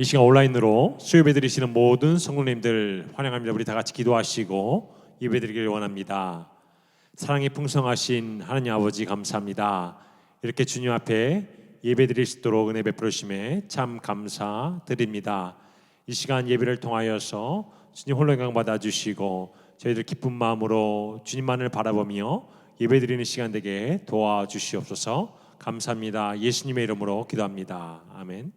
이 시간 온라인으로 수요예배 드리시는 모든 성도님들 환영합니다. 우리 다 같이 기도하시고 예배드리기를 원합니다. 사랑이 풍성하신 하나님 아버지 감사합니다. 이렇게 주님 앞에 예배드릴 수 있도록 은혜 베풀어 주심에 참 감사드립니다. 이 시간 예배를 통하여서 주님 홀로 영광 받아주시고 저희들 기쁜 마음으로 주님만을 바라보며 예배드리는 시간 되게 도와주시옵소서. 감사합니다. 예수님의 이름으로 기도합니다. 아멘.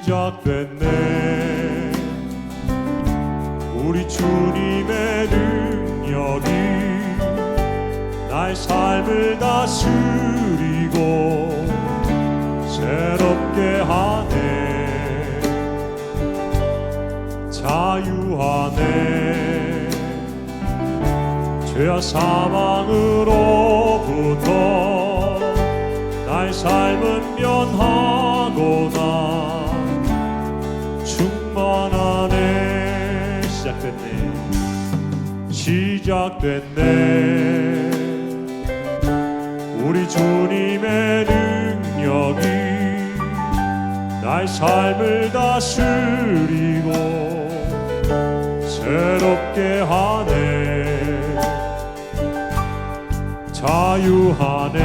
시작됐네. 우리 주님의 능력이 나의 삶을 다스리고 새롭게 하네. 자유하네. 죄와 사망으로부터 나의 삶은 변하고나 충만하네. 시작됐네. 우리 주님의 능력이 나의 삶을 다스리고 새롭게 하네. 자유하네.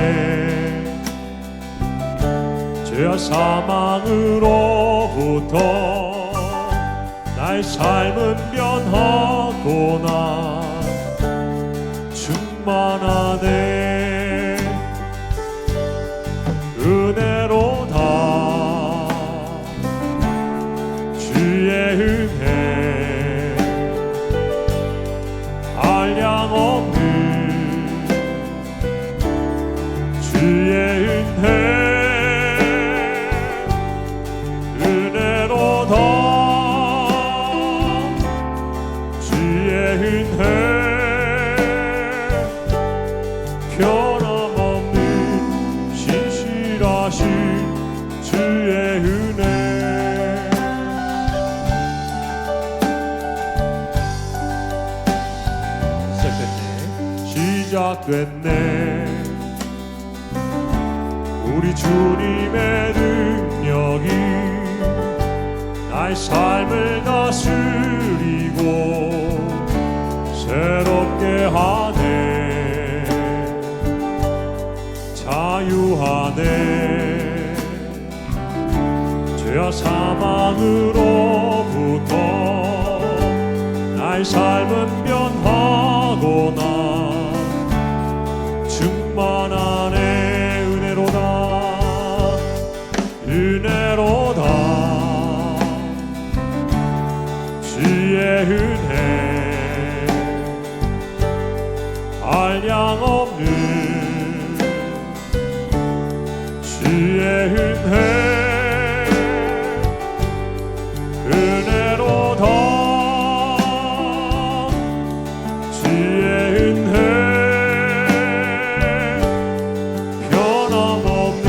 죄와 사망으로부터 나의 삶은 변하고나 충만하네. 은혜로다. 주의 은혜 한량없는 주의 은혜. 변함없는 신실하신 주의 은혜. 시작됐네. 우리 주님의 능력이 나의 삶을 다스리고 새롭게 하네. 자유하네. 죄와 사망으로부터 나의 삶은 변하고나 충만하네. 은혜로다. 은혜로다. 주의 은혜 한량없는 주의 은혜. 은혜로다. 주의 은혜 변함없는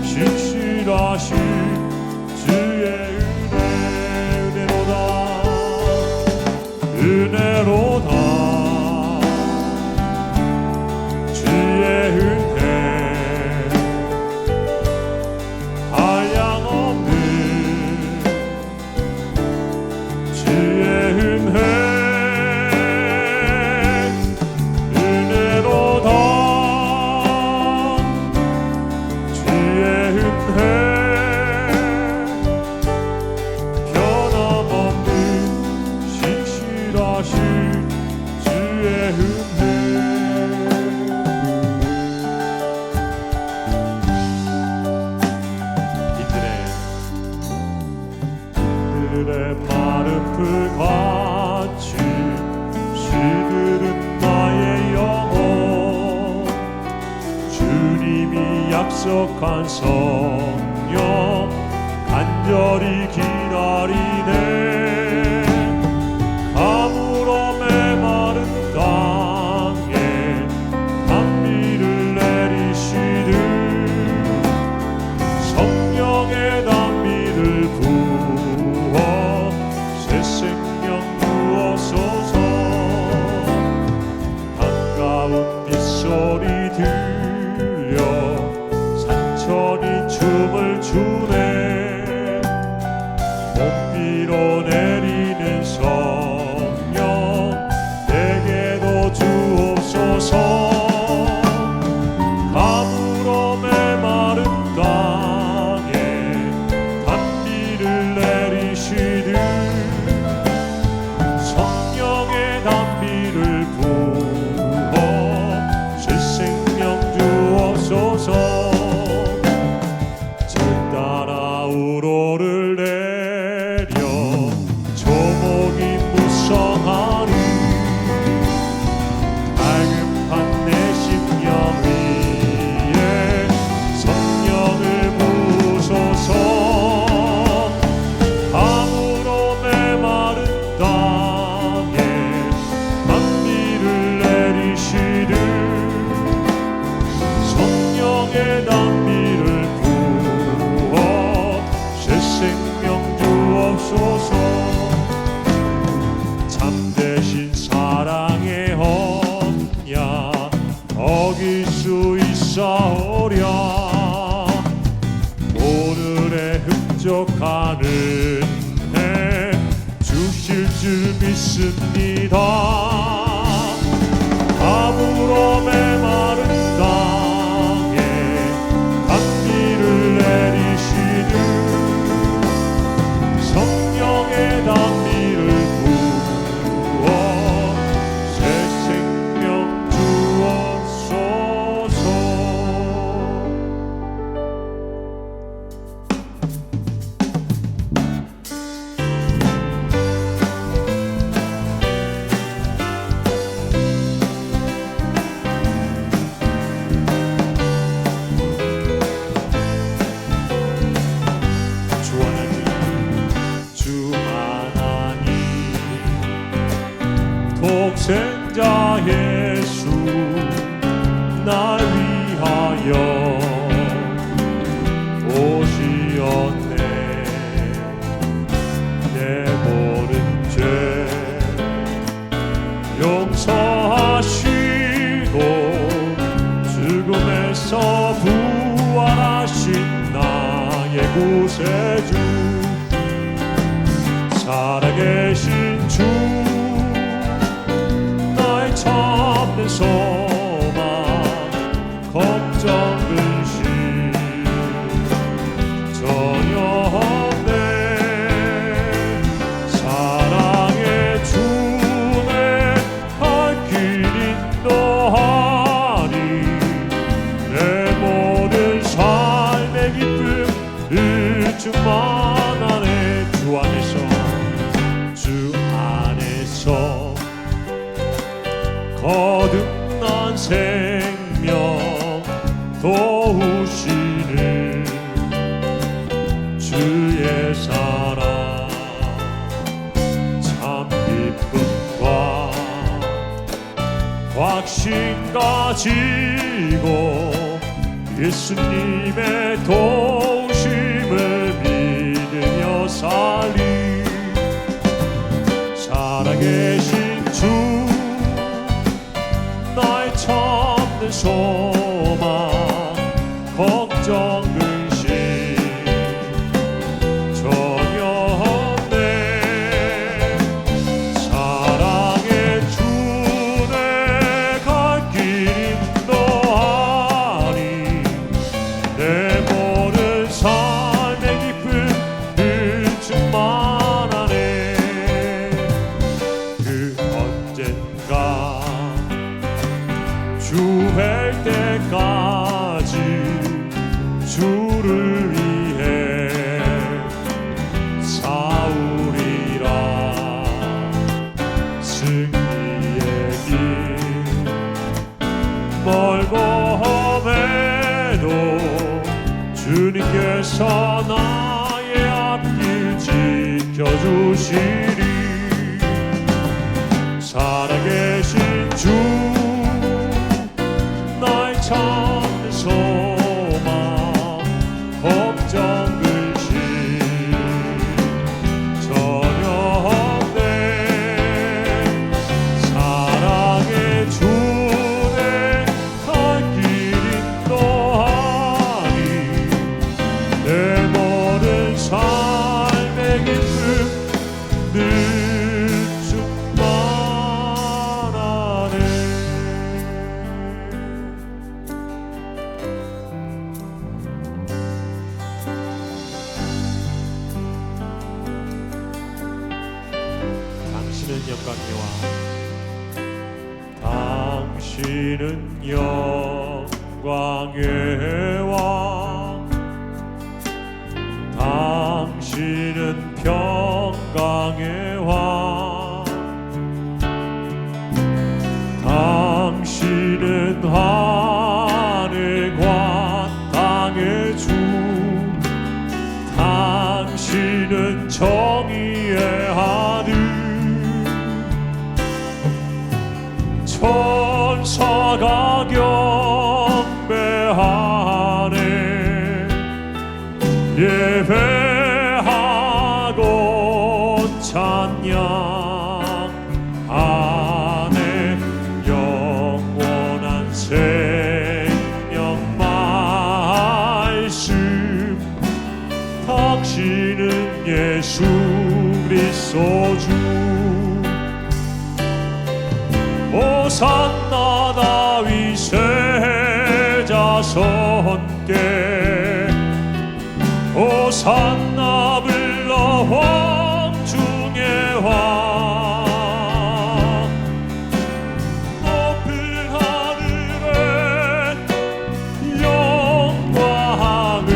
신실하신 주의 은혜. 은혜로다. 은혜로다. 주의 은혜 한량없는 주의 은혜. 은혜로다. 주의 은혜 변함없는 신실하신 주의 은혜. 이들의 마른 풀같이 시들은 나의 영혼. 주님이 약속한 성령 간절히 기다리네. 가물어 메마른 땅에 단비를 내리시듯 나오랴. 오늘의 흡족한 은혜 주실 줄 믿습니다. 아무로 메마른 땅에 단비를 내리시는 성령의 단비를 부어 새 생명 주옵소서. 주 하나님 독생자 예수 날 위하여 오시었네. 내 모든 죄 용서하시고 죽음에서 부활하신 나의 구세주 살아계신 주 나의 참된 소망 걱정 근심 전혀 없네. 사랑의 주내 갈 길 인도하리. 내 모든 삶의 기쁨 일주만하네. 주 안에서 거듭난 생명 도우시는 주의 사랑 참 기쁨과 확신 가지고 예수님의 도우심을 믿으며 살리. 살아계신 주 나의 참된 소망 걱정 근심 전혀 없네. 사랑의 주내 갈 길 인도하리. 내 모든 삶의 기쁨 일주만하네. 언젠가 주 뵐 때까지 주를 위해 싸우리라. 승리의 길 멀고 험해도 주님께서 나의 앞길 지켜주시리. 살아계신 주 나의 참된 소망 걱정 근심 전혀 없네. 사랑의 주내 갈 길 인도하리. 내 모든 삶의 기쁨 늘 당신은 영광의 왕. 당신은 평강의 왕. 당신은 하늘과 땅의 주. 당신은 정의의 하늘. 천사가 경배하네. 예배하고 찬양하네. 영원한 생명 호산나 다윗의 자손께 호산나 불러 왕 중의 왕 높은 하늘에 영광을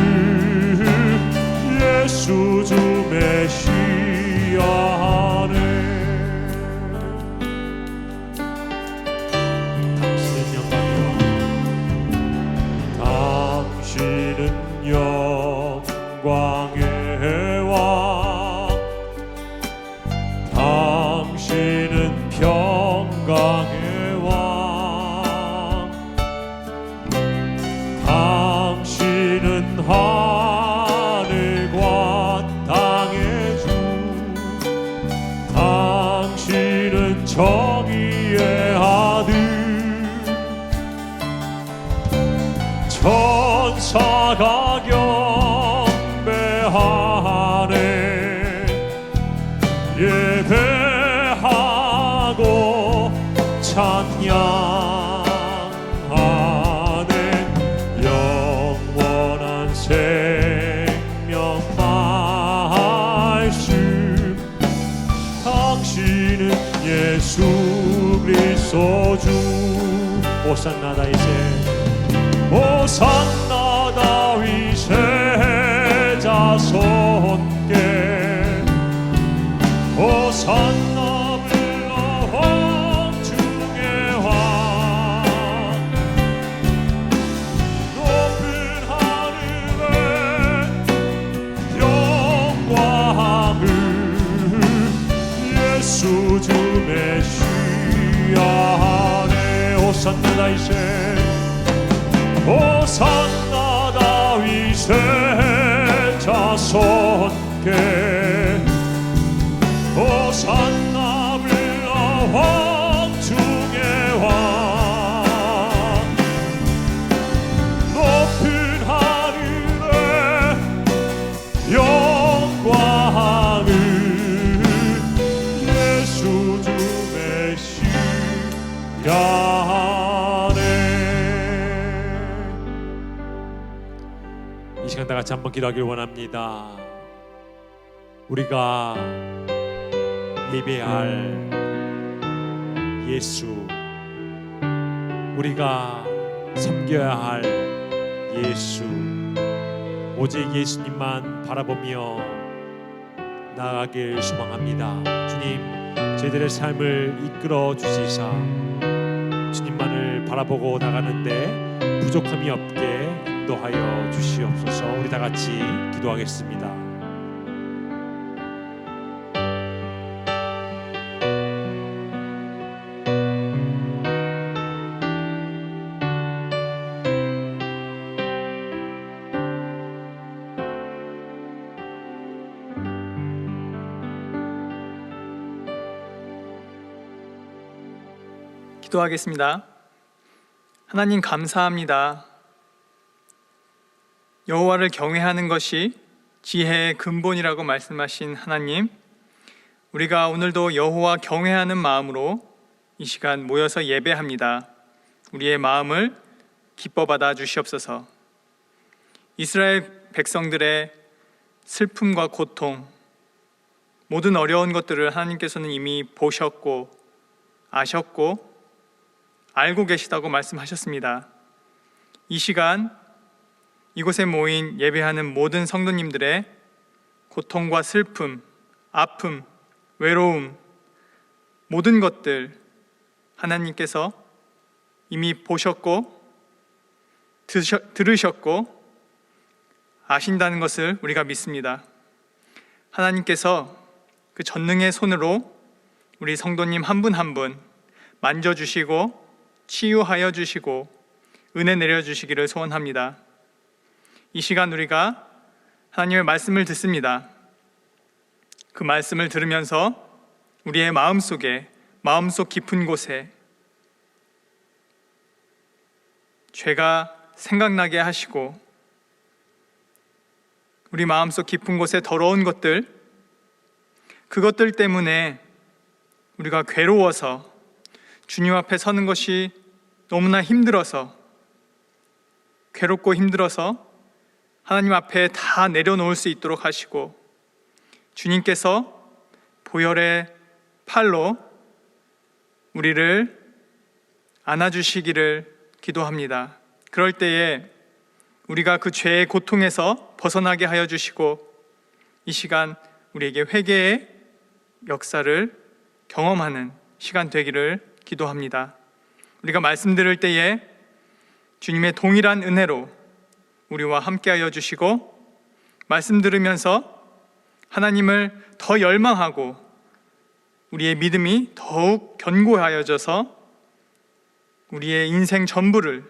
예수 주 메시아네. 당신은 영광의 왕 당신은 평강의 왕 당신은 하늘과 땅의 주 당신은 정의의 아들 천사가 경배하네 예배하고 찬양하네 영원한 생명 말씀 당신은 예수 그리스도 주 호산나 다윗의 호산나 다윗의 자손께 호산나 불러 왕 중의 왕 높은 하늘에 영광을 예수 주 메시아네. 호산나 다윗의 호산나 다윗의 자손께 호산나 불러 왕 중의 왕 높은 하늘에 영광을 예수 주 메시아네. 이 시간 다 같이 한번 기도하길 원합니다. 우리가 예배할 예수, 우리가 섬겨야 할 예수, 오직 예수님만 바라보며 나아가길 소망합니다. 주님, 저희들의 삶을 이끌어 주시사 주님만을 바라보고 나가는데 부족함이 없게 인도하여 주시옵소서. 우리 다 같이 기도하겠습니다. 기도하겠습니다. 하나님 감사합니다. 여호와를 경외하는 것이 지혜의 근본이라고 말씀하신 하나님, 우리가 오늘도 여호와 경외하는 마음으로 이 시간 모여서 예배합니다. 우리의 마음을 기뻐 받아 주시옵소서. 이스라엘 백성들의 슬픔과 고통, 모든 어려운 것들을 하나님께서는 이미 보셨고 아셨고 알고 계시다고 말씀하셨습니다. 이 시간 이곳에 모인 예배하는 모든 성도님들의 고통과 슬픔, 아픔, 외로움, 모든 것들 하나님께서 이미 보셨고 들으셨고 아신다는 것을 우리가 믿습니다. 하나님께서 그 전능의 손으로 우리 성도님 한 분 한 분 만져주시고 치유하여 주시고 은혜 내려주시기를 소원합니다. 이 시간 우리가 하나님의 말씀을 듣습니다. 그 말씀을 들으면서 우리의 마음속에, 마음속 깊은 곳에 죄가 생각나게 하시고 우리 마음속 깊은 곳에 더러운 것들, 그것들 때문에 우리가 괴로워서 주님 앞에 서는 것이 너무나 힘들어서, 괴롭고 힘들어서 하나님 앞에 다 내려놓을 수 있도록 하시고, 주님께서 보혈의 팔로 우리를 안아주시기를 기도합니다. 그럴 때에 우리가 그 죄의 고통에서 벗어나게 하여 주시고, 이 시간 우리에게 회개의 역사를 경험하는 시간 되기를 기도합니다. 우리가 말씀 들을 때에 주님의 동일한 은혜로 우리와 함께하여 주시고, 말씀 들으면서 하나님을 더 열망하고 우리의 믿음이 더욱 견고하여져서 우리의 인생 전부를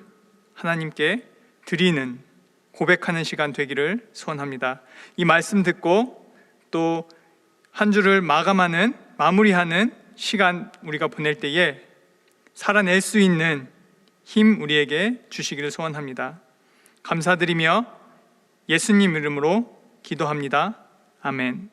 하나님께 드리는, 고백하는 시간 되기를 소원합니다. 이 말씀 듣고 또 한 주를 마무리하는 시간 우리가 보낼 때에 살아낼 수 있는 힘 우리에게 주시기를 소원합니다. 감사드리며 예수님 이름으로 기도합니다. 아멘.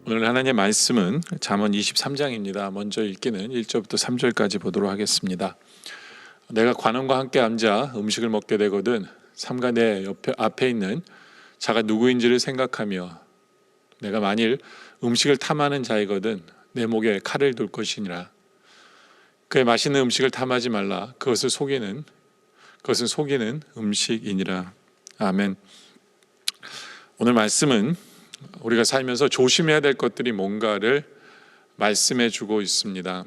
오늘 하나님의 말씀은 잠언 23장입니다. 먼저 읽기는 1절부터 3절까지 보도록 하겠습니다. 내가 관원과 함께 앉아 음식을 먹게 되거든 삼가 내 앞에 있는 자가 누구인지를 생각하며, 내가 만일 음식을 탐하는 자이거든 내 목에 칼을 둘 것이니라. 그의 맛있는 음식을 탐하지 말라. 그것은 속이는 음식이니라. 아멘. 오늘 말씀은 우리가 살면서 조심해야 될 것들이 뭔가를 말씀해 주고 있습니다.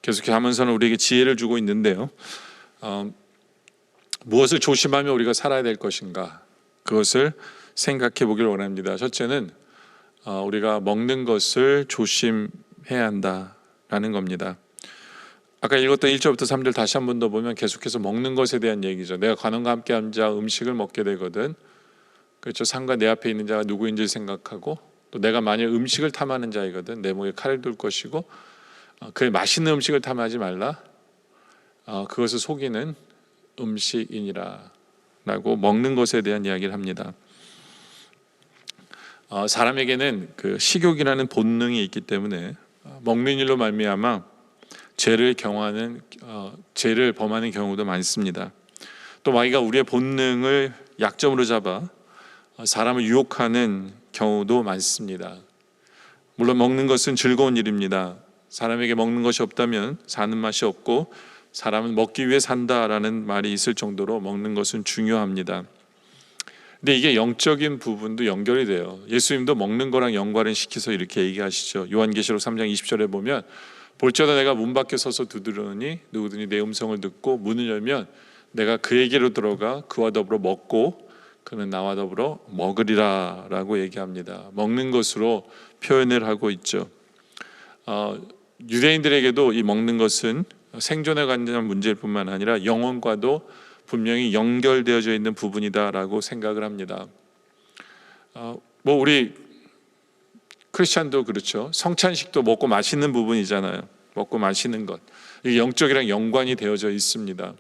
계속해서 하면서는 우리에게 지혜를 주고 있는데요, 무엇을 조심하며 우리가 살아야 될 것인가, 그것을 생각해 보기를 원합니다. 첫째는 우리가 먹는 것을 조심해야 한다라는 겁니다. 아까 읽었던 1절부터 3절 다시 한 번 더 보면 계속해서 먹는 것에 대한 얘기죠. 내가 관원과 함께 앉아 음식을 먹게 되거든, 그렇죠. 상가 내 앞에 있는 자가 누구인지 생각하고, 또 내가 만약 음식을 탐하는 자이거든 내 목에 칼을 둘 것이고, 그의 맛있는 음식을 탐하지 말라. 그것을 속이는 음식이니라 라고 먹는 것에 대한 이야기를 합니다. 사람에게는 그 식욕이라는 본능이 있기 때문에 먹는 일로 말미암아 죄를 범하는 경우도 많습니다. 또 마귀가 우리의 본능을 약점으로 잡아 사람을 유혹하는 경우도 많습니다. 물론 먹는 것은 즐거운 일입니다. 사람에게 먹는 것이 없다면 사는 맛이 없고, 사람은 먹기 위해 산다라는 말이 있을 정도로 먹는 것은 중요합니다. 근데 이게 영적인 부분도 연결이 돼요. 예수님도 먹는 거랑 연관을 시켜서 이렇게 얘기하시죠. 요한계시록 3장 20절에 보면, 볼지어다 내가 문 밖에 서서 두드리니 누구든지 내 음성을 듣고 문을 열면 내가 그에게로 들어가 그와 더불어 먹고 그는 나와 더불어 먹으리라 라고 얘기합니다. 먹는 것으로 표현을 하고 있죠. 유대인들에게도 이 먹는 것은 생존에 관한 문제일 뿐만 아니라 영혼과도 분명히 연결되어져 있는 부분이다라고 생각을 합니다. 우리 크리스찬도 그렇죠. 성찬식도 먹고 마시는 부분이잖아요. 먹고 마시는 것, 이게 영적이랑 연관이 되어져 있습니다.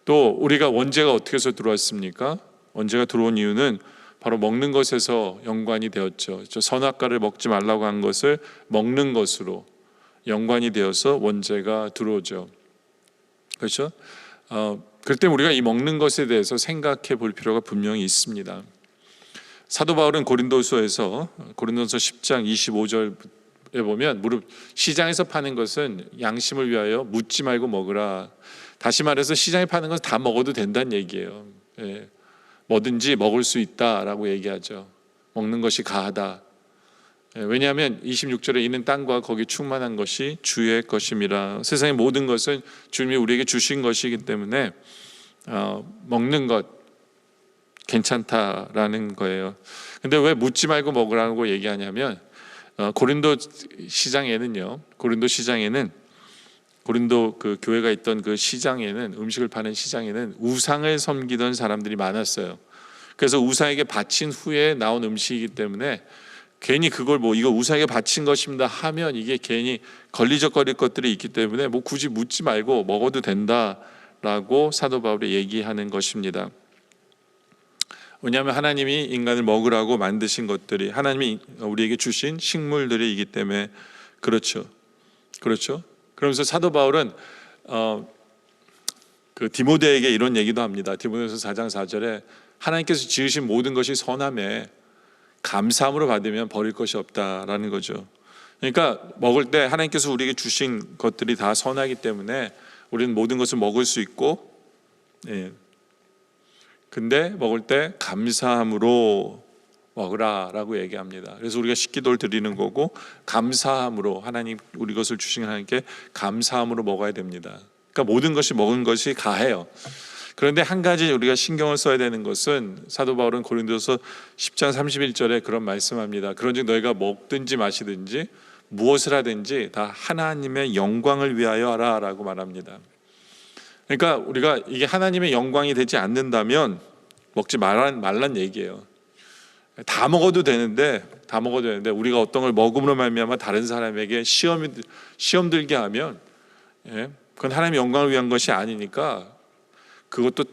또 우리가 원죄가 어떻게 해서 들어왔습니까? 원죄가 들어온 이유는 바로 먹는 것에서 연관이 되었죠. 선악과를 먹지 말라고 한 것을 먹는 것으로 연관이 되어서 원죄가 들어오죠. 그렇죠? 그럴 때 우리가 이 먹는 것에 대해서 생각해 볼 필요가 분명히 있습니다. 사도 바울은 고린도서 10장 25절에 보면, 무릇 시장에서 파는 것은 양심을 위하여 묻지 말고 먹으라. 다시 말해서 시장에 파는 것은 다 먹어도 된다는 얘기예요. 예. 뭐든지 먹을 수 있다라고 얘기하죠. 먹는 것이 가하다. 왜냐하면 26절에 이는 땅과 거기 충만한 것이 주의 것임이라. 세상의 모든 것은 주님이 우리에게 주신 것이기 때문에 먹는 것 괜찮다라는 거예요. 근데 왜 묻지 말고 먹으라고 얘기하냐면, 고린도 시장에는 고린도 그 교회가 있던 그 시장에는, 음식을 파는 시장에는 우상을 섬기던 사람들이 많았어요. 그래서 우상에게 바친 후에 나온 음식이기 때문에 괜히 그걸 뭐 이거 우상에게 바친 것입니다 하면 이게 괜히 걸리적거릴 것들이 있기 때문에 뭐 굳이 묻지 말고 먹어도 된다라고 사도 바울이 얘기하는 것입니다. 왜냐하면 하나님이 인간을 먹으라고 만드신 것들이, 하나님이 우리에게 주신 식물들이기 때문에 그렇죠. 그러면서 사도 바울은 그 디모데에게 이런 얘기도 합니다. 디모데서 4장 4절에 하나님께서 지으신 모든 것이 선함에 감사함으로 받으면 버릴 것이 없다라는 거죠. 그러니까 먹을 때 하나님께서 우리에게 주신 것들이 다 선하기 때문에 우리는 모든 것을 먹을 수 있고, 근데 먹을 때 감사함으로 먹으라라고 얘기합니다. 그래서 우리가 식기도를 드리는 거고, 감사함으로, 하나님 우리 것을 주신 하나님께 감사함으로 먹어야 됩니다. 그러니까 모든 것이 먹은 것이 가해요. 그런데 한 가지 우리가 신경을 써야 되는 것은, 사도 바울은 고린도서 10장 31절에 그런 말씀합니다. 그런즉 너희가 먹든지 마시든지 무엇을 하든지 다 하나님의 영광을 위하여 하라라고 말합니다. 그러니까 우리가 이게 하나님의 영광이 되지 않는다면 먹지 말란 얘기예요. 다 먹어도 되는데 우리가 어떤 걸 먹음으로 말미암아 다른 사람에게 시험 들게 하면, 그건 하나님의 영광을 위한 것이 아니니까 그것도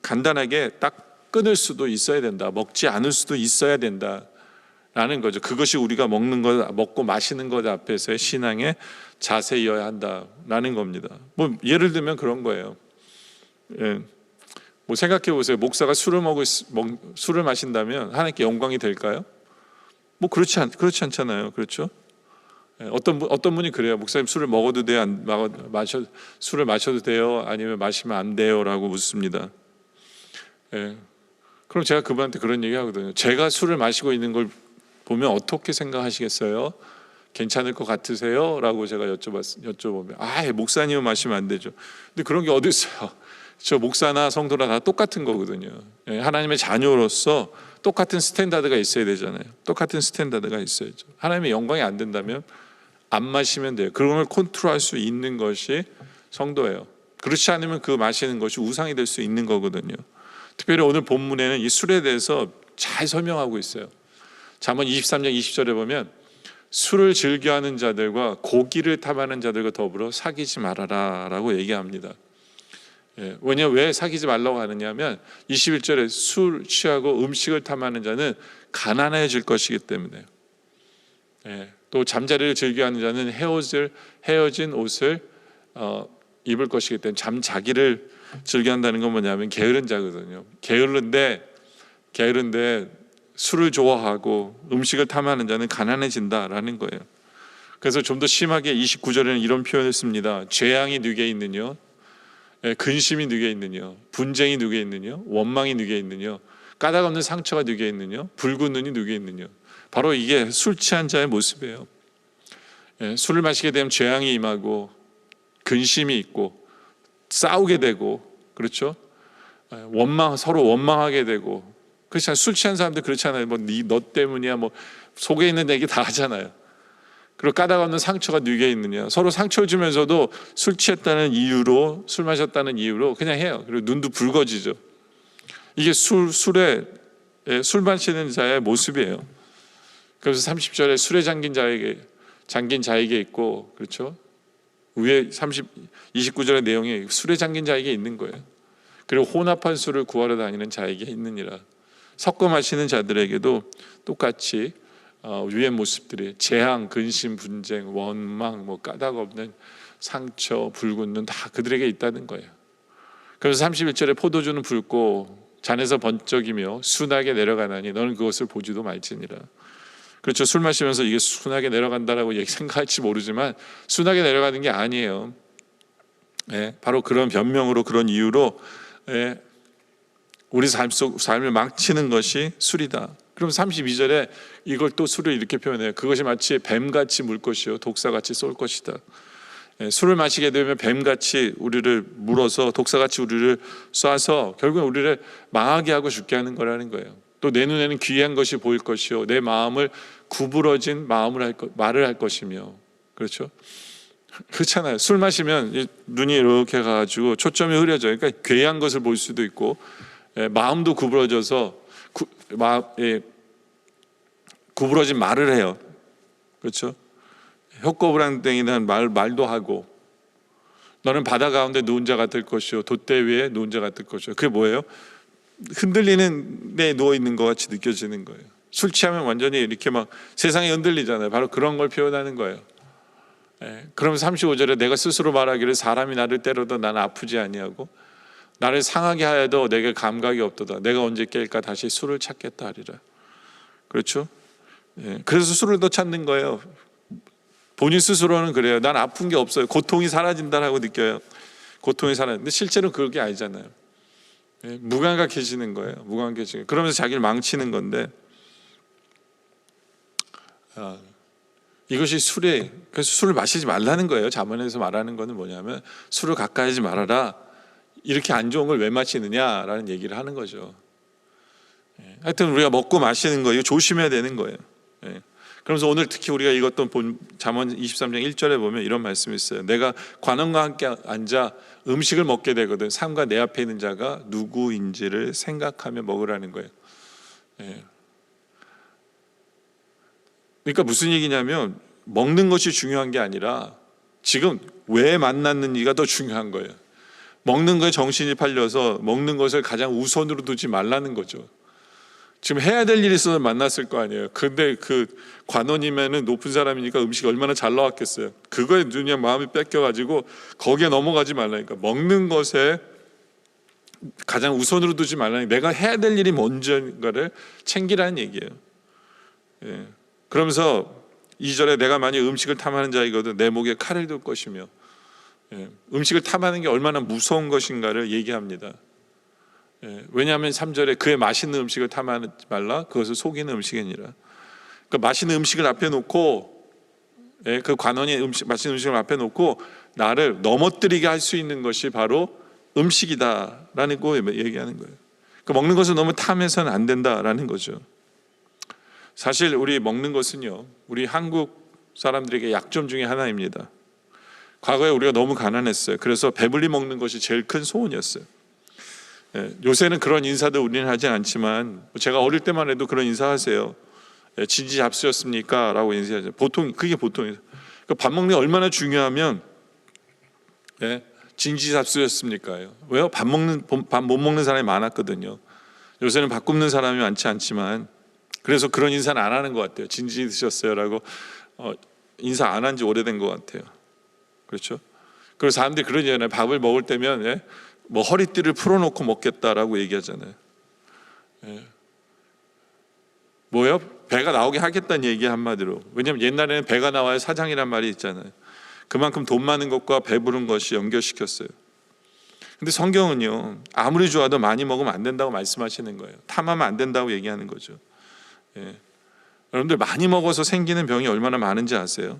간단하게 딱 끊을 수도 있어야 된다. 먹지 않을 수도 있어야 된다라는 거죠. 그것이 우리가 먹고 마시는 것 앞에서의 신앙의 자세여야 한다라는 겁니다. 뭐 예를 들면 그런 거예요. 뭐 생각해 보세요. 목사가 술을 마신다면 하나님께 영광이 될까요? 뭐 그렇지 않잖아요. 그렇죠? 어떤 분이 그래요. 목사님 술을 먹어도 돼요? 술을 마셔도 돼요? 아니면 마시면 안 돼요?라고 묻습니다. 그럼 제가 그분한테 그런 얘기 하거든요. 제가 술을 마시고 있는 걸 보면 어떻게 생각하시겠어요? 괜찮을 것 같으세요? 라고 제가 여쭤보면 목사님은 마시면 안 되죠. 근데 그런 게 어디 있어요? 저 목사나 성도나 다 똑같은 거거든요. 하나님의 자녀로서 똑같은 스탠다드가 있어야 되잖아요. 똑같은 스탠다드가 있어야죠. 하나님의 영광이 안 된다면 안 마시면 돼요. 그런 걸 컨트롤할 수 있는 것이 성도예요. 그렇지 않으면 그 마시는 것이 우상이 될 수 있는 거거든요. 특별히 오늘 본문에는 이 술에 대해서 잘 설명하고 있어요. 잠언 23장 20절에 보면 술을 즐겨하는 자들과 고기를 탐하는 자들과 더불어 사귀지 말아라 라고 얘기합니다. 왜 사귀지 말라고 하느냐 하면 21절에 술 취하고 음식을 탐하는 자는 가난해질 것이기 때문에, 또 잠자리를 즐겨하는 자는 헤어진 옷을 입을 것이기 때문에, 잠자기를 즐겨한다는 건 뭐냐면 게으른 자거든요. 게으른데 술을 좋아하고 음식을 탐하는 자는 가난해진다라는 거예요. 그래서 좀 더 심하게 29절에는 이런 표현을 씁니다. 재앙이 누게 있느냐, 근심이 누게 있느냐, 분쟁이 누게 있느냐, 원망이 누게 있느냐, 까닭 없는 상처가 누게 있느냐, 붉은 눈이 누게 있느냐. 바로 이게 술 취한 자의 모습이에요. 술을 마시게 되면 재앙이 임하고 근심이 있고 싸우게 되고, 그렇죠? 서로 원망하게 되고. 그렇지 않아요? 술 취한 사람들 그렇지 않아요? 너 때문이야, 속에 있는 얘기 다 하잖아요. 그리고 까닭 없는 상처가 누게 있느냐, 서로 상처를 주면서도 술 취했다는 이유로, 술 마셨다는 이유로 그냥 해요. 그리고 눈도 붉어지죠. 이게 술 마시는 자의 모습이에요. 그래서 30절에 술에 잠긴 자에게 있고, 그렇죠? 위에 29절의 내용이 술에 잠긴 자에게 있는 거예요. 그리고 혼합한 술을 구하러 다니는 자에게 있느니라. 섞어 마시는 자들에게도 똑같이 위의 모습들이 재앙, 근심, 분쟁, 원망, 까닭 없는 상처, 붉은 눈 다 그들에게 있다는 거예요. 그래서 31절에 포도주는 붉고 잔에서 번쩍이며 순하게 내려가나니 너는 그것을 보지도 말지니라. 그렇죠. 술 마시면서 이게 순하게 내려간다라고 생각할지 모르지만 순하게 내려가는 게 아니에요. 바로 그런 변명으로, 그런 이유로 우리 삶을 망치는 것이 술이다. 그럼 32절에 이걸 또 술을 이렇게 표현해요. 그것이 마치 뱀같이 물 것이요 독사같이 쏠 것이다. 술을 마시게 되면 뱀같이 우리를 물어서 독사같이 우리를 쏴서 결국은 우리를 망하게 하고 죽게 하는 거라는 거예요. 또 내 눈에는 귀한 것이 보일 것이요 내 마음을 구부러진 말을 할 것이며. 그렇죠? 그렇잖아요. 술 마시면 눈이 이렇게 가지고 초점이 흐려져요. 그러니까 괴한 것을 볼 수도 있고, 마음도 구부러져서 구부러진 말을 해요. 그렇죠? 혀꼬부랑땡이는 말도 하고, 너는 바다 가운데 누운 자 같을 것이요 돛대 위에 누운 자 같을 것이요. 그게 뭐예요? 흔들리는 데 누워 있는 것 같이 느껴지는 거예요. 술 취하면 완전히 이렇게 막 세상이 흔들리잖아요. 바로 그런 걸 표현하는 거예요. 그럼 35절에 내가 스스로 말하기를 사람이 나를 때려도 나는 아프지 아니하고 나를 상하게 하여도 내게 감각이 없도다. 내가 언제 깰까 다시 술을 찾겠다 하리라. 그렇죠? 그래서 술을 더 찾는 거예요. 본인 스스로는 그래요. 난 아픈 게 없어요. 고통이 사라진다라고 느껴요. 고통이 사라지는데 실제로 그게 아니잖아요. 무감각해지는 거예요. 무감각해지는. 그러면서 자기를 망치는 건데, 이것이 술에, 그래서 술을 마시지 말라는 거예요. 잠언에서 말하는 거는 뭐냐면 술을 가까이 하지 말아라. 이렇게 안 좋은 걸 왜 마시느냐라는 얘기를 하는 거죠. 하여튼 우리가 먹고 마시는 거 이거 조심해야 되는 거예요. 그러면서 오늘 특히 우리가 읽었던 잠언 23장 1절에 보면 이런 말씀이 있어요. 내가 관원과 함께 앉아 음식을 먹게 되거든 삼가 내 앞에 있는 자가 누구인지를 생각하며 먹으라는 거예요. 그러니까 무슨 얘기냐면 먹는 것이 중요한 게 아니라 지금 왜 만났는지가 더 중요한 거예요. 먹는 거에 정신이 팔려서 먹는 것을 가장 우선으로 두지 말라는 거죠. 지금 해야 될 일이 있어서 만났을 거 아니에요. 근데 그 관원이면은 높은 사람이니까 음식이 얼마나 잘 나왔겠어요. 그거에 눈이 마음이 뺏겨가지고 거기에 넘어가지 말라니까. 먹는 것에 가장 우선으로 두지 말라니까. 내가 해야 될 일이 먼저인가를 챙기라는 얘기예요. 그러면서 2절에 내가 만약 음식을 탐하는 자이거든 내 목에 칼을 둘 것이며, 음식을 탐하는 게 얼마나 무서운 것인가를 얘기합니다. 왜냐하면 3절에 그의 맛있는 음식을 탐하지 말라 그것을 속이는 음식이니라. 그러니까 맛있는 음식을 앞에 놓고, 그 관원이 맛있는 음식을 앞에 놓고 나를 넘어뜨리게 할 수 있는 것이 바로 음식이다라는 거 얘기하는 거예요. 그러니까 먹는 것을 너무 탐해서는 안 된다라는 거죠. 사실 우리 먹는 것은요, 우리 한국 사람들에게 약점 중에 하나입니다. 과거에 우리가 너무 가난했어요. 그래서 배불리 먹는 것이 제일 큰 소원이었어요. 요새는 그런 인사도 우리는 하지 않지만 제가 어릴 때만 해도 그런 인사하세요. 진지 잡수셨습니까? 라고 인사하죠. 보통 그게 보통이에요. 그러니까 밥 먹는 게 얼마나 중요하면 진지 잡수셨습니까? 왜요? 밥 못 먹는 사람이 많았거든요. 요새는 밥 굶는 사람이 많지 않지만 그래서 그런 인사는 안 하는 것 같아요. 진지 드셨어요라고 인사 안 한 지 오래된 것 같아요. 그렇죠? 그리고 사람들이 그러잖아요. 밥을 먹을 때면 뭐 허리띠를 풀어놓고 먹겠다라고 얘기하잖아요. 뭐요? 배가 나오게 하겠다는 얘기 한마디로. 왜냐하면 옛날에는 배가 나와야 사장이란 말이 있잖아요. 그만큼 돈 많은 것과 배부른 것이 연결시켰어요. 근데 성경은요, 아무리 좋아도 많이 먹으면 안 된다고 말씀하시는 거예요. 탐하면 안 된다고 얘기하는 거죠. 여러분들 많이 먹어서 생기는 병이 얼마나 많은지 아세요?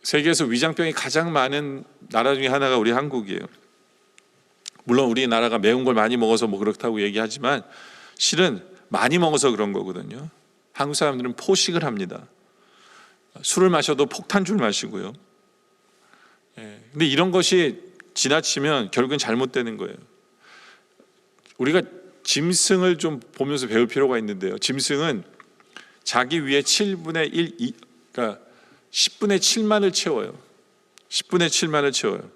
세계에서 위장병이 가장 많은 나라 중에 하나가 우리 한국이에요. 물론 우리나라가 매운 걸 많이 먹어서 뭐 그렇다고 얘기하지만 실은 많이 먹어서 그런 거거든요. 한국 사람들은 포식을 합니다. 술을 마셔도 폭탄주를 마시고요. 근데 이런 것이 지나치면 결국은 잘못되는 거예요. 우리가 짐승을 좀 보면서 배울 필요가 있는데요. 짐승은 자기 위에 7분의 1, 그러니까 10분의 7만을 채워요. 10분의 7만을 채워요.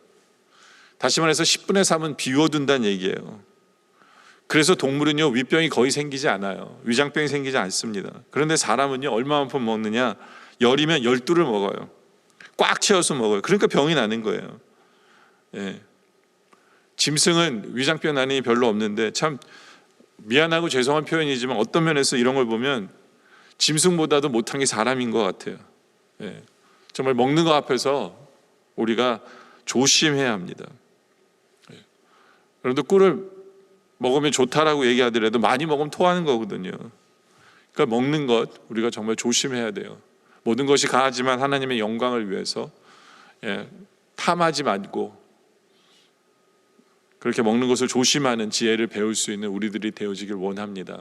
다시 말해서 10분의 3은 비워둔다는 얘기예요. 그래서 동물은요, 위병이 거의 생기지 않아요. 위장병이 생기지 않습니다. 그런데 사람은요, 얼마만큼 먹느냐? 열이면 12를 먹어요. 꽉 채워서 먹어요. 그러니까 병이 나는 거예요. 짐승은 위장병 난이 별로 없는데 참 미안하고 죄송한 표현이지만 어떤 면에서 이런 걸 보면 짐승보다도 못한 게 사람인 것 같아요. 정말 먹는 거 앞에서 우리가 조심해야 합니다. 여러분들 꿀을 먹으면 좋다라고 얘기하더라도 많이 먹으면 토하는 거거든요. 그러니까 먹는 것 우리가 정말 조심해야 돼요. 모든 것이 가하지만 하나님의 영광을 위해서 탐하지 말고 그렇게 먹는 것을 조심하는 지혜를 배울 수 있는 우리들이 되어지길 원합니다.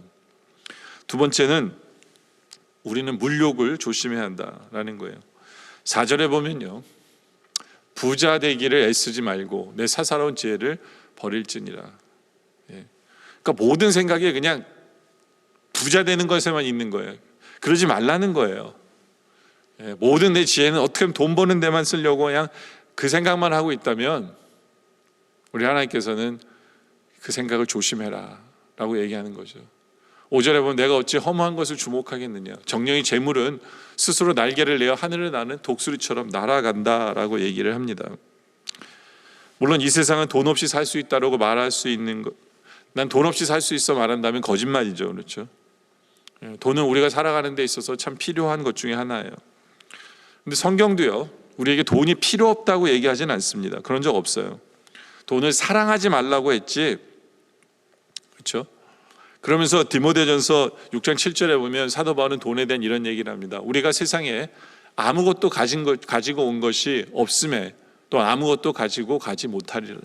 두 번째는 우리는 물욕을 조심해야 한다라는 거예요. 4절에 보면요, 부자 되기를 애쓰지 말고 내 사사로운 지혜를 버릴지니라. 그러니까 모든 생각이 그냥 부자 되는 것에만 있는 거예요. 그러지 말라는 거예요. 모든 내 지혜는 어떻게든 돈 버는 데만 쓰려고 그냥 그 생각만 하고 있다면 우리 하나님께서는 그 생각을 조심해라 라고 얘기하는 거죠. 5절에 보면 내가 어찌 허무한 것을 주목하겠느냐. 정령의 재물은 스스로 날개를 내어 하늘을 나는 독수리처럼 날아간다라고 얘기를 합니다. 물론 이 세상은 돈 없이 살 수 있다라고 말할 수 있는 것, 난 돈 없이 살 수 있어 말한다면 거짓말이죠. 그렇죠? 돈은 우리가 살아가는 데 있어서 참 필요한 것 중에 하나예요. 근데 성경도요, 우리에게 돈이 필요 없다고 얘기하진 않습니다. 그런 적 없어요. 돈을 사랑하지 말라고 했지, 그렇죠? 그러면서 디모데전서 6장 7절에 보면 사도 바울은 돈에 대한 이런 얘기를 합니다. 우리가 세상에 아무것도 가지고 온 것이 없음에 또 아무것도 가지고 가지 못하리라.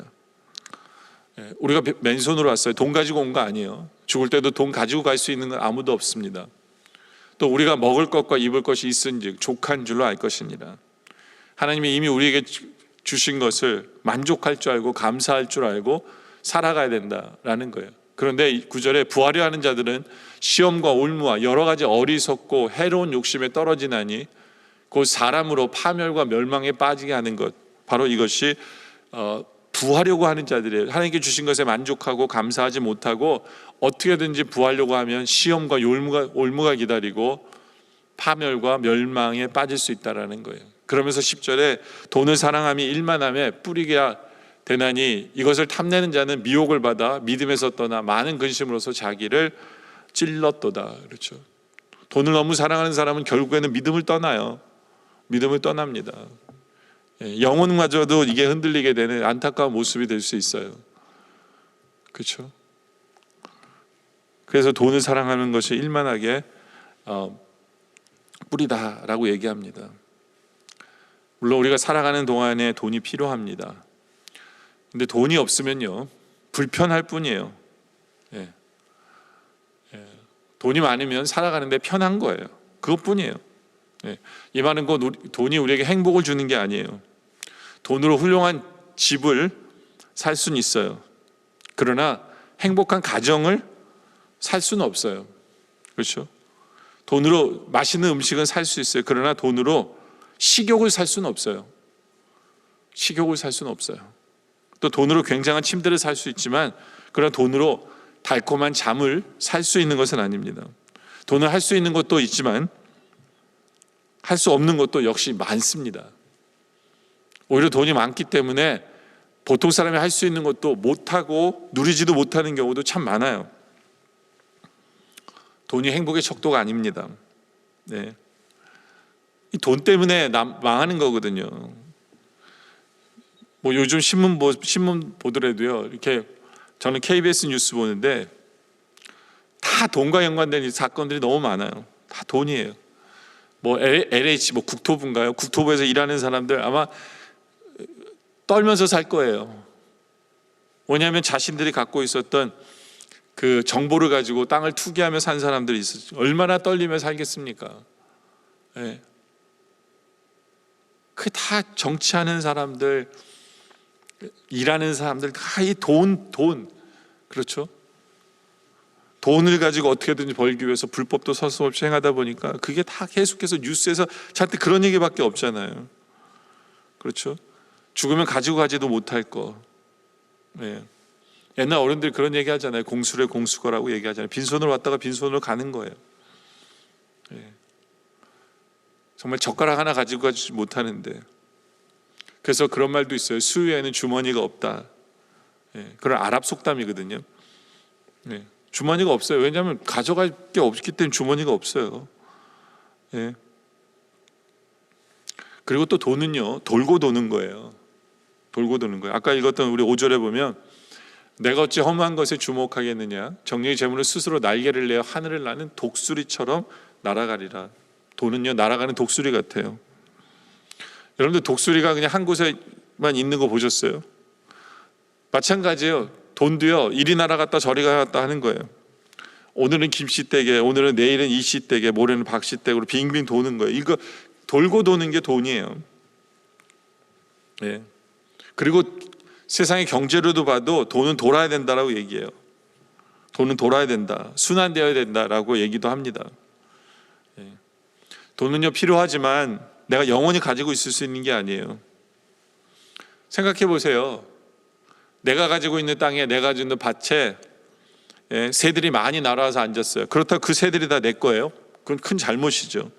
우리가 맨손으로 왔어요. 돈 가지고 온 거 아니에요. 죽을 때도 돈 가지고 갈 수 있는 건 아무도 없습니다. 또 우리가 먹을 것과 입을 것이 있은즉 족한 줄로 알 것이니라. 하나님이 이미 우리에게 주신 것을 만족할 줄 알고 감사할 줄 알고 살아가야 된다라는 거예요. 그런데 이 9절에 부하려 하는 자들은 시험과 올무와 여러 가지 어리석고 해로운 욕심에 떨어지나니 곧 사람으로 파멸과 멸망에 빠지게 하는 것, 바로 이것이 부하려고 하는 자들이에요. 하나님께 주신 것에 만족하고 감사하지 못하고 어떻게든지 부하려고 하면 시험과 올무가 기다리고 파멸과 멸망에 빠질 수 있다라는 거예요. 그러면서 10절에 돈을 사랑함이 일만함에 뿌리게 되나니 이것을 탐내는 자는 미혹을 받아 믿음에서 떠나 많은 근심으로서 자기를 찔렀도다. 그렇죠? 돈을 너무 사랑하는 사람은 결국에는 믿음을 떠나요. 믿음을 떠납니다. 영혼마저도 이게 흔들리게 되는 안타까운 모습이 될 수 있어요. 그렇죠? 그래서 돈을 사랑하는 것이 일만하게 뿌리다라고 얘기합니다. 물론 우리가 살아가는 동안에 돈이 필요합니다. 근데 돈이 없으면요, 불편할 뿐이에요. 돈이 많으면 살아가는데 편한 거예요. 그것뿐이에요. 이 말은 돈이 우리에게 행복을 주는 게 아니에요. 돈으로 훌륭한 집을 살 수는 있어요. 그러나 행복한 가정을 살 수는 없어요. 그렇죠? 돈으로 맛있는 음식은 살 수 있어요. 그러나 돈으로 식욕을 살 수는 없어요. 식욕을 살 수는 없어요. 또 돈으로 굉장한 침대를 살 수 있지만 그러나 돈으로 달콤한 잠을 살 수 있는 것은 아닙니다. 돈을 할 수 있는 것도 있지만 할 수 없는 것도 역시 많습니다. 오히려 돈이 많기 때문에 보통 사람이 할 수 있는 것도 못하고 누리지도 못하는 경우도 참 많아요. 돈이 행복의 척도가 아닙니다. 이 돈 때문에 망하는 거거든요. 뭐 요즘 신문 보더라도요, 이렇게 저는 KBS 뉴스 보는데 다 돈과 연관된 이 사건들이 너무 많아요. 다 돈이에요. 뭐 LH 뭐 국토부인가요? 국토부에서 일하는 사람들 아마 떨면서 살 거예요. 왜냐하면 자신들이 갖고 있었던 그 정보를 가지고 땅을 투기하며 산 사람들이 있었죠. 얼마나 떨리며 살겠습니까? 그 다 정치하는 사람들, 일하는 사람들 다 이 돈, 그렇죠? 돈을 가지고 어떻게든지 벌기 위해서 불법도 서슴없이 행하다 보니까 그게 다 계속해서 뉴스에서 잔뜩 그런 얘기밖에 없잖아요. 그렇죠? 죽으면 가지고 가지도 못할 거. 옛날 어른들이 그런 얘기 하잖아요. 공수래 공수거라고 얘기하잖아요. 빈손으로 왔다가 빈손으로 가는 거예요. 정말 젓가락 하나 가지고 가지 못하는데, 그래서 그런 말도 있어요. 수유에는 주머니가 없다. 그런 아랍 속담이거든요. 주머니가 없어요. 왜냐하면 가져갈 게 없기 때문에 주머니가 없어요. 그리고 또 돈은요, 돌고 도는 거예요. 돌고 도는 거예요. 아까 읽었던 우리 5절에 보면 내가 어찌 허무한 것에 주목하겠느냐, 정령의 재물을 스스로 날개를 내어 하늘을 나는 독수리처럼 날아가리라. 돈은요, 날아가는 독수리 같아요. 여러분들 독수리가 그냥 한 곳에만 있는 거 보셨어요? 마찬가지예요. 돈도요, 이리 날아갔다 저리 갔다 하는 거예요. 오늘은 김씨 댁에, 오늘은 내일은 이씨 댁에, 모레는 박씨 댁으로 빙빙 도는 거예요. 이거 돌고 도는 게 돈이에요. 예. 그리고 세상의 경제로도 봐도 돈은 돌아야 된다라고 얘기해요. 돈은 돌아야 된다, 순환되어야 된다라고 얘기도 합니다. 예. 돈은요 필요하지만 내가 영원히 가지고 있을 수 있는 게 아니에요. 생각해 보세요. 내가 가지고 있는 땅에, 내가 가지고 있는 밭에 새들이 많이 날아와서 앉았어요. 그렇다고 그 새들이 다 내 거예요? 그건 큰 잘못이죠.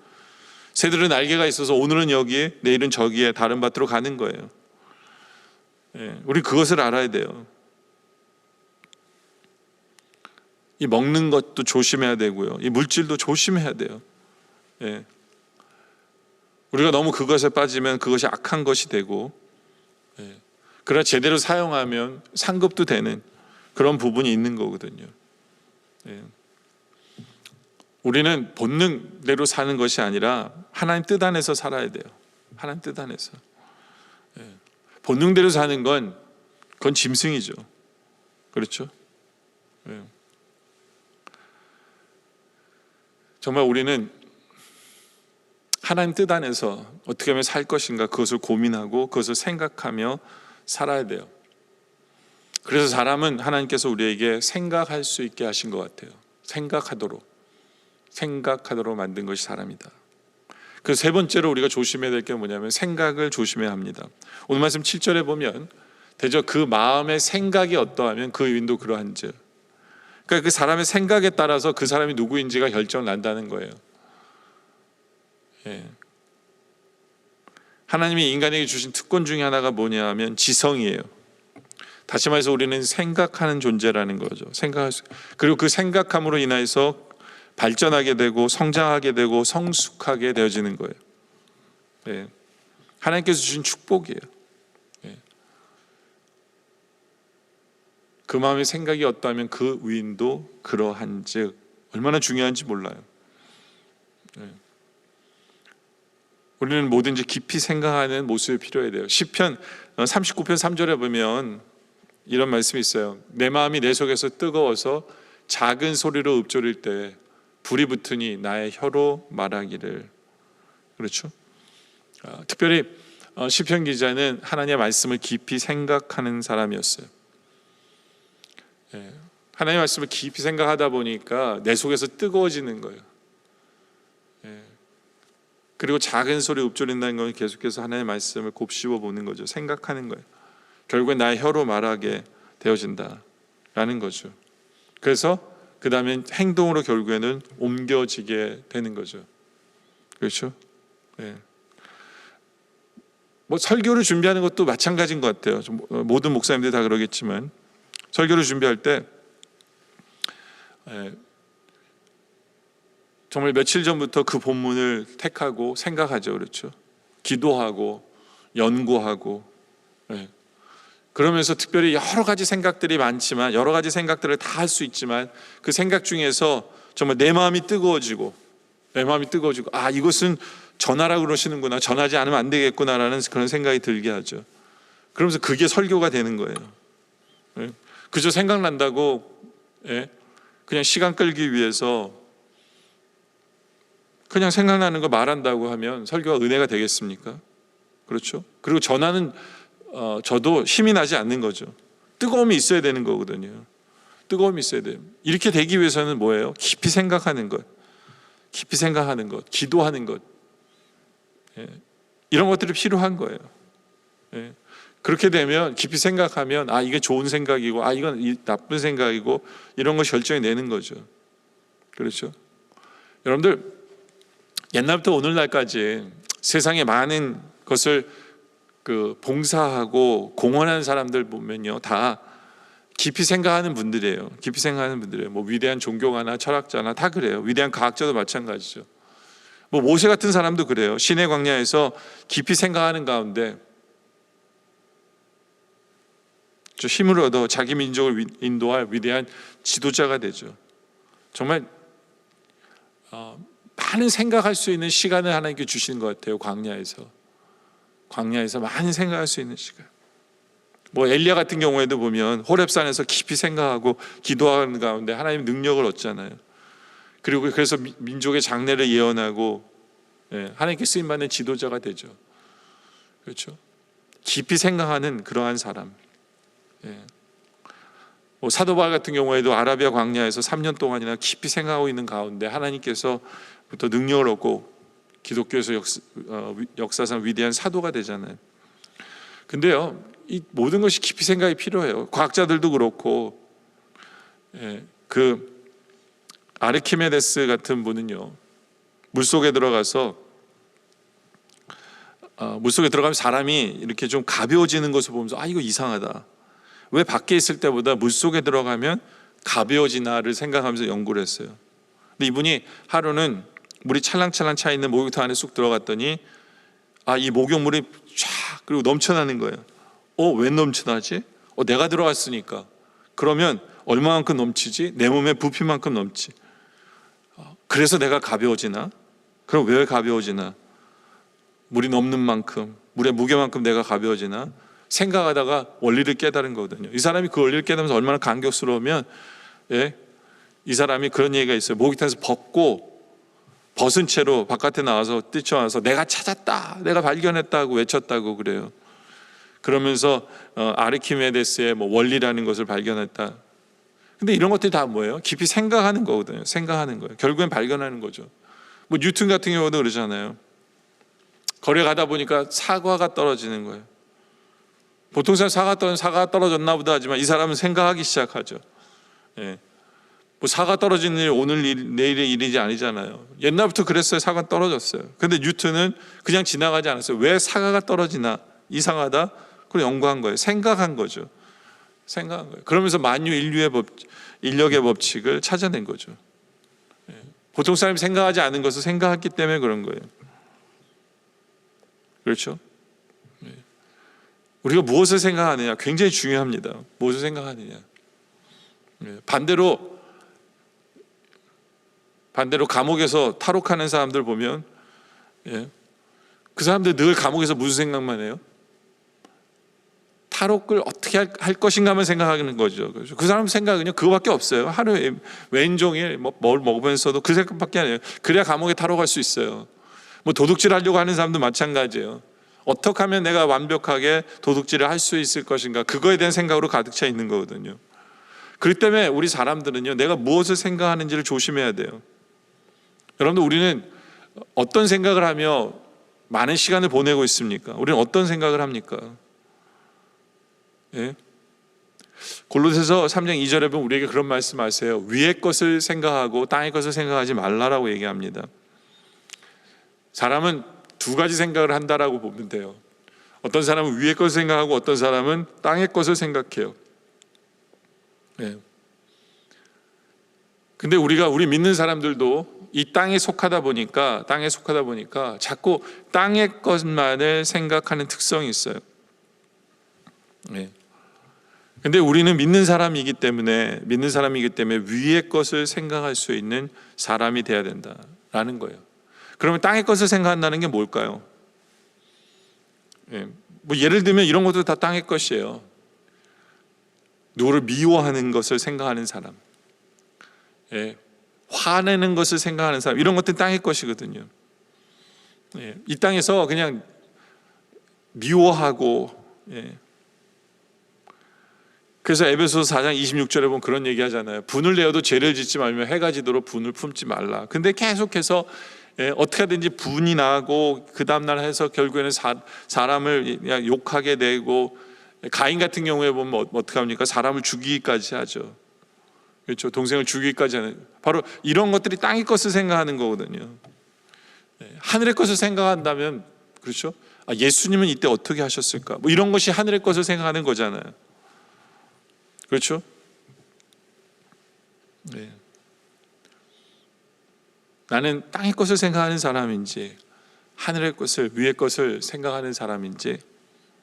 새들은 날개가 있어서 오늘은 여기에, 내일은 저기에, 다른 밭으로 가는 거예요. 우리 그것을 알아야 돼요. 이 먹는 것도 조심해야 되고요, 이 물질도 조심해야 돼요. 우리가 너무 그것에 빠지면 그것이 악한 것이 되고, 그러나 제대로 사용하면 상급도 되는 그런 부분이 있는 거거든요. 우리는 본능대로 사는 것이 아니라 하나님 뜻 안에서 살아야 돼요. 하나님 뜻 안에서. 본능대로 사는 건 그건 짐승이죠. 그렇죠? 정말 우리는 하나님 뜻 안에서 어떻게 하면 살 것인가, 그것을 고민하고 그것을 생각하며 살아야 돼요. 그래서 사람은 하나님께서 우리에게 생각할 수 있게 하신 것 같아요. 생각하도록 만든 것이 사람이다. 그 세 번째로 우리가 조심해야 될 게 뭐냐면 생각을 조심해야 합니다. 오늘 말씀 7절에 보면 대저 그 마음의 생각이 어떠하면 그 의인도 그러한즉. 그러니까 그 사람의 생각에 따라서 그 사람이 누구인지가 결정난다는 거예요. 하나님이 인간에게 주신 특권 중에 하나가 뭐냐 하면 지성이에요. 다시 말해서 우리는 생각하는 존재라는 거죠. 그리고 그 생각함으로 인해서 발전하게 되고 성장하게 되고 성숙하게 되어지는 거예요. 하나님께서 주신 축복이에요. 그 마음의 생각이 어떠하면 그 위인도 그러한즉. 얼마나 중요한지 몰라요. 우리는 뭐든지 깊이 생각하는 모습이 필요해야 돼요. 시편 39편 3절에 보면 이런 말씀이 있어요. 내 마음이 내 속에서 뜨거워서 작은 소리로 읊조릴 때 불이 붙으니 나의 혀로 말하기를. 그렇죠? 특별히 시편 기자는 하나님의 말씀을 깊이 생각하는 사람이었어요. 하나님의 말씀을 깊이 생각하다 보니까 내 속에서 뜨거워지는 거예요. 그리고 작은 소리 읊조린다는 건 계속해서 하나님의 말씀을 곱씹어 보는 거죠. 생각하는 거예요. 결국엔 나의 혀로 말하게 되어진다라는 거죠. 그래서 그 다음에 행동으로 결국에는 옮겨지게 되는 거죠. 그렇죠? 뭐 설교를 준비하는 것도 마찬가지인 것 같아요. 모든 목사님들이 다 그러겠지만 설교를 준비할 때 정말 며칠 전부터 그 본문을 택하고 생각하죠. 그렇죠? 기도하고 연구하고. 그러면서 특별히 여러 가지 생각들이 많지만, 여러 가지 생각들을 다 할 수 있지만 그 생각 중에서 정말 내 마음이 뜨거워지고 아, 이것은 전하라고 그러시는구나, 전하지 않으면 안 되겠구나라는 그런 생각이 들게 하죠. 그러면서 그게 설교가 되는 거예요. 그저 생각난다고 그냥 시간 끌기 위해서 그냥 생각나는 거 말한다고 하면 설교가 은혜가 되겠습니까? 그렇죠? 그리고 전하는 저도 힘이 나지 않는 거죠. 뜨거움이 있어야 되는 거거든요. 뜨거움이 있어야 돼요. 이렇게 되기 위해서는 뭐예요? 깊이 생각하는 것, 기도하는 것, 이런 것들이 필요한 거예요. 그렇게 되면 깊이 생각하면 아, 이게 좋은 생각이고 아, 이건 나쁜 생각이고 이런 걸 결정해 내는 거죠. 그렇죠? 여러분들 옛날부터 오늘날까지 세상에 많은 것을 봉사하고 공헌하는 사람들 보면요, 다 깊이 생각하는 분들이에요. 뭐 위대한 종교가나 철학자나 다 그래요. 위대한 과학자도 마찬가지죠. 뭐 모세 같은 사람도 그래요. 시내 광야에서 깊이 생각하는 가운데 힘을 얻어 자기 민족을 인도할 위대한 지도자가 되죠. 정말 많은 생각할 수 있는 시간을 하나님께 주시는 것 같아요. 광야에서 많이 생각할 수 있는 시간. 뭐 엘리야 같은 경우에도 보면 호렙산에서 깊이 생각하고 기도하는 가운데 하나님 능력을 얻잖아요. 그리고 그래서 민족의 장래를 예언하고 하나님께 쓰임 받는 지도자가 되죠. 그렇죠? 깊이 생각하는 그러한 사람. 뭐 사도 바울 같은 경우에도 아라비아 광야에서 3년 동안이나 깊이 생각하고 있는 가운데 하나님께서부터 능력을 얻고 기독교에서 역사상 위대한 사도가 되잖아요. 근데요, 이 모든 것이 깊이 생각이 필요해요. 과학자들도 그렇고, 그 아르키메데스 같은 분은요, 물속에 들어가면 사람이 이렇게 좀 가벼워지는 것을 보면서 이거 이상하다. 왜 밖에 있을 때보다 물속에 들어가면 가벼워지나를 생각하면서 연구를 했어요. 근데 이분이 하루는 물이 찰랑찰랑 차 있는 목욕탕 안에 쑥 들어갔더니 이 목욕물이 쫙 그리고 넘쳐나는 거예요. 왜 넘쳐나지? 내가 들어갔으니까. 그러면 얼마만큼 넘치지? 내 몸에 부피만큼 넘치. 그래서 내가 가벼워지나? 그럼 왜 가벼워지나? 물이 넘는 만큼, 물의 무게만큼 내가 가벼워지나? 생각하다가 원리를 깨달은 거거든요. 이 사람이 그 원리를 깨달으면서 얼마나 감격스러우면, 이 사람이 그런 얘기가 있어요. 목욕탕에서 벗은 채로 바깥에 나와서 뛰쳐나와서 내가 찾았다, 내가 발견했다고 외쳤다고 그래요. 그러면서 아르키메데스의 원리라는 것을 발견했다. 근데 이런 것들이 다 뭐예요? 깊이 생각하는 거거든요. 생각하는 거예요. 결국엔 발견하는 거죠. 뉴턴 같은 경우도 그러잖아요. 거리에 가다 보니까 사과가 떨어지는 거예요. 보통 사람 사과가 떨어졌나 보다 하지만 이 사람은 생각하기 시작하죠. 사과 떨어지는 일 오늘 일, 내일의 일이지 아니잖아요. 옛날부터 그랬어요. 사과가 떨어졌어요. 근데 뉴턴은 그냥 지나가지 않았어요. 왜 사과가 떨어지나? 이상하다. 그걸 연구한 거예요. 생각한 거죠. 생각한 거예요. 그러면서 만유 인력의 법칙을 찾아낸 거죠. 보통 사람이 생각하지 않은 것을 생각했기 때문에 그런 거예요. 그렇죠? 우리가 무엇을 생각하느냐 굉장히 중요합니다. 무엇을 생각하느냐. 반대로 감옥에서 탈옥하는 사람들 보면 그 사람들 늘 감옥에서 무슨 생각만 해요? 탈옥을 어떻게 할 것인가만 생각하는 거죠. 그 사람 생각은요 그거밖에 없어요. 하루에 왼종일 뭘 먹으면서도 그 생각밖에 안 해요. 그래야 감옥에 탈옥할 수 있어요. 도둑질 하려고 하는 사람도 마찬가지예요. 어떻게 하면 내가 완벽하게 도둑질을 할 수 있을 것인가, 그거에 대한 생각으로 가득 차 있는 거거든요. 그렇기 때문에 우리 사람들은요 내가 무엇을 생각하는지를 조심해야 돼요. 여러분들, 우리는 어떤 생각을 하며 많은 시간을 보내고 있습니까? 우리는 어떤 생각을 합니까? 골로새서 3장 2절에 보면 우리에게 그런 말씀하세요. 위의 것을 생각하고 땅의 것을 생각하지 말라라고 얘기합니다. 사람은 두 가지 생각을 한다라고 보면 돼요. 어떤 사람은 위의 것을 생각하고 어떤 사람은 땅의 것을 생각해요. 근데 우리 믿는 사람들도 이 땅에 속하다 보니까 자꾸 땅의 것만을 생각하는 특성이 있어요. 근데 우리는 믿는 사람이기 때문에 위의 것을 생각할 수 있는 사람이 되어야 된다라는 거예요. 그러면 땅의 것을 생각한다는 게 뭘까요? 예를 들면 이런 것도 다 땅의 것이에요. 누구를 미워하는 것을 생각하는 사람, 화내는 것을 생각하는 사람, 이런 것들은 땅의 것이거든요. 이 땅에서 그냥 미워하고, 그래서 에베소서 4장 26절에 보면 그런 얘기 하잖아요. 분을 내어도 죄를 짓지 말며 해가 지도록 분을 품지 말라. 근데 계속해서 어떻게 하든지 분이 나고 그 다음날 해서 결국에는 사람을 욕하게 되고, 가인 같은 경우에 보면 어떻게 합니까? 사람을 죽이기까지 하죠. 그렇죠? 동생을 죽이기까지 하는, 바로 이런 것들이 땅의 것을 생각하는 거거든요. 하늘의 것을 생각한다면, 그렇죠? 예수님은 이때 어떻게 하셨을까? 이런 것이 하늘의 것을 생각하는 거잖아요. 그렇죠? 나는 땅의 것을 생각하는 사람인지 하늘의 것을, 위의 것을 생각하는 사람인지,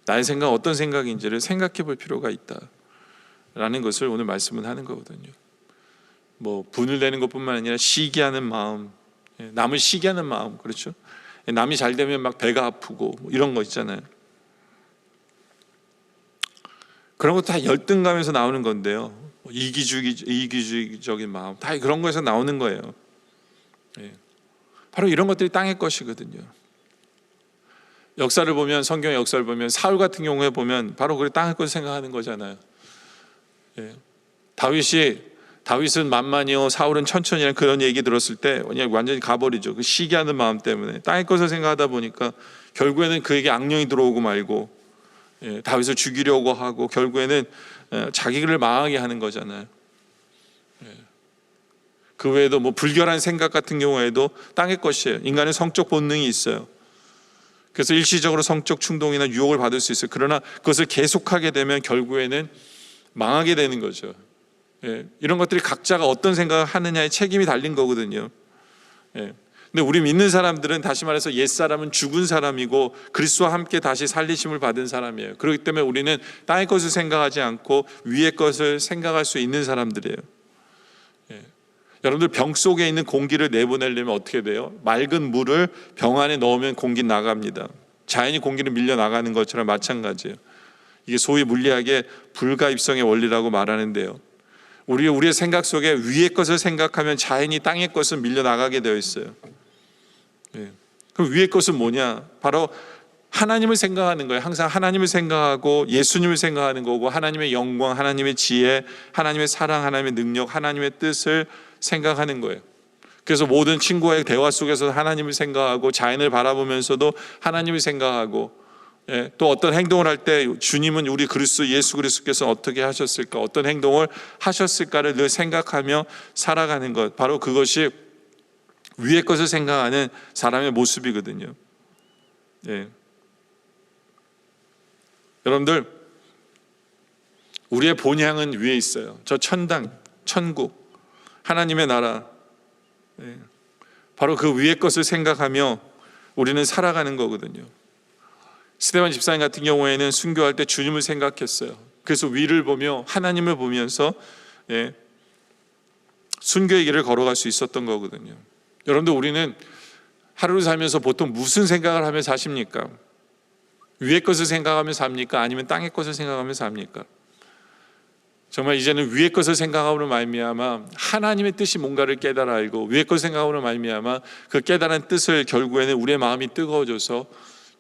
나의 생각 어떤 생각인지를 생각해 볼 필요가 있다라는 것을 오늘 말씀은 하는 거거든요. 분을 내는 것뿐만 아니라 시기하는 마음, 남을 시기하는 마음, 그렇죠? 남이 잘 되면 막 배가 아프고 이런 거 있잖아요. 그런 것도 다 열등감에서 나오는 건데요. 이기주의적인 마음, 다 그런 거에서 나오는 거예요. 예. 바로 이런 것들이 땅의 것이거든요. 역사를 보면, 성경의 역사를 보면 사울 같은 경우에 보면 바로 그 땅의 것을 생각하는 거잖아요. 예. 다윗은 만만히요, 사울은 천천히라는 그런 얘기 들었을 때 그냥 완전히 가버리죠. 그 시기하는 마음 때문에 땅의 것을 생각하다 보니까 결국에는 그에게 악령이 들어오고 말고, 예, 다윗을 죽이려고 하고 결국에는 자기를 망하게 하는 거잖아요. 예. 그 외에도 뭐 불결한 생각 같은 경우에도 땅의 것이에요. 인간의 성적 본능이 있어요. 그래서 일시적으로 성적 충동이나 유혹을 받을 수 있어요. 그러나 그것을 계속하게 되면 결국에는 망하게 되는 거죠. 예. 이런 것들이 각자가 어떤 생각을 하느냐에 책임이 달린 거거든요. 예. 근데 우리 믿는 사람들은 다시 말해서 옛사람은 죽은 사람이고 그리스도와 함께 다시 살리심을 받은 사람이에요. 그렇기 때문에 우리는 땅의 것을 생각하지 않고 위의 것을 생각할 수 있는 사람들이에요. 예. 여러분들 병 속에 있는 공기를 내보내려면 어떻게 돼요? 맑은 물을 병 안에 넣으면 공기 나갑니다. 자연히 공기를 밀려 나가는 것처럼 마찬가지예요. 이게 소위 물리학의 불가입성의 원리라고 말하는데요. 우리의 생각 속에 위의 것을 생각하면 자연히 땅의 것을 밀려 나가게 되어 있어요. 예. 그럼 위의 것은 뭐냐? 바로 하나님을 생각하는 거예요. 항상 하나님을 생각하고 예수님을 생각하는 거고, 하나님의 영광, 하나님의 지혜, 하나님의 사랑, 하나님의 능력, 하나님의 뜻을 생각하는 거예요. 그래서 모든 친구와의 대화 속에서 하나님을 생각하고, 자연을 바라보면서도 하나님을 생각하고, 예, 또 어떤 행동을 할 때 주님은 우리 그리스도 예수 그리스도께서 어떻게 하셨을까, 어떤 행동을 하셨을까를 늘 생각하며 살아가는 것, 바로 그것이 위의 것을 생각하는 사람의 모습이거든요. 예. 여러분들, 우리의 본향은 위에 있어요. 저 천당, 천국, 하나님의 나라, 예. 바로 그 위의 것을 생각하며 우리는 살아가는 거거든요. 스데반 집사님 같은 경우에는 순교할 때 주님을 생각했어요. 그래서 위를 보며 하나님을 보면서, 예, 순교의 길을 걸어갈 수 있었던 거거든요. 여러분들, 우리는 하루를 살면서 보통 무슨 생각을 하며 사십니까? 위의 것을 생각하며 삽니까? 아니면 땅의 것을 생각하며 삽니까? 정말 이제는 위의 것을 생각함으로 말미암아 하나님의 뜻이 뭔가를 깨달아 알고, 위의 것을 생각함으로 말미암아 그 깨달은 뜻을 결국에는 우리의 마음이 뜨거워져서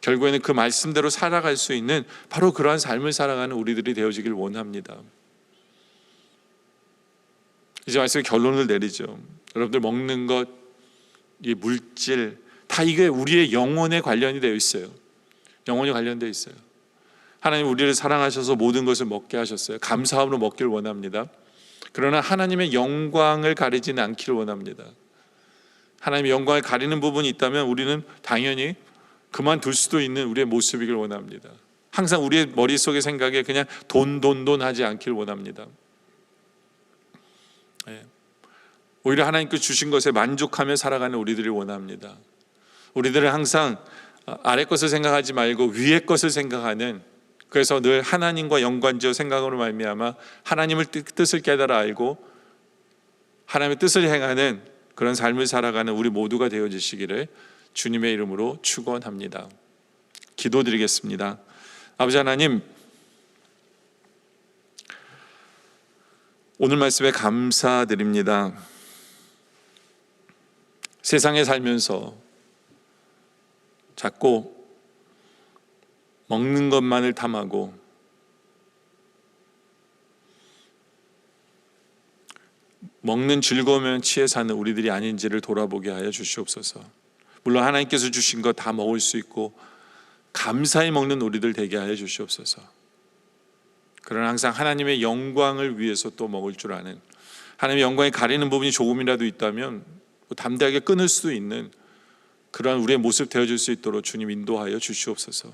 결국에는 그 말씀대로 살아갈 수 있는 바로 그러한 삶을 살아가는 우리들이 되어지길 원합니다. 이제 말씀의 결론을 내리죠. 여러분들, 먹는 것, 이 물질, 다 이게 우리의 영혼에 관련이 되어 있어요. 영혼이 관련되어 있어요. 하나님 우리를 사랑하셔서 모든 것을 먹게 하셨어요. 감사함으로 먹기를 원합니다. 그러나 하나님의 영광을 가리지는 않기를 원합니다. 하나님의 영광을 가리는 부분이 있다면 우리는 당연히 그만둘 수도 있는 우리의 모습이길 원합니다. 항상 우리의 머릿속의 생각에 그냥 돈 하지 않기를 원합니다. 예. 오히려 하나님께 주신 것에 만족하며 살아가는 우리들을 원합니다. 우리들은 항상 아래 것을 생각하지 말고 위의 것을 생각하는, 그래서 늘 하나님과 연관지어 생각으로 말미암아 하나님의 뜻을 깨달아 알고 하나님의 뜻을 행하는 그런 삶을 살아가는 우리 모두가 되어주시기를 주님의 이름으로 축원합니다. 기도드리겠습니다. 아버지 하나님, 오늘 말씀에 감사드립니다. 세상에 살면서 자꾸 먹는 것만을 탐하고 먹는 즐거움에 취해 사는 우리들이 아닌지를 돌아보게 하여 주시옵소서. 물론 하나님께서 주신 것 다 먹을 수 있고 감사히 먹는 우리들 되게 하여 주시옵소서. 그러나 항상 하나님의 영광을 위해서 또 먹을 줄 아는, 하나님의 영광에 가리는 부분이 조금이라도 있다면 담대하게 끊을 수도 있는 그러한 우리의 모습 되어줄 수 있도록 주님 인도하여 주시옵소서.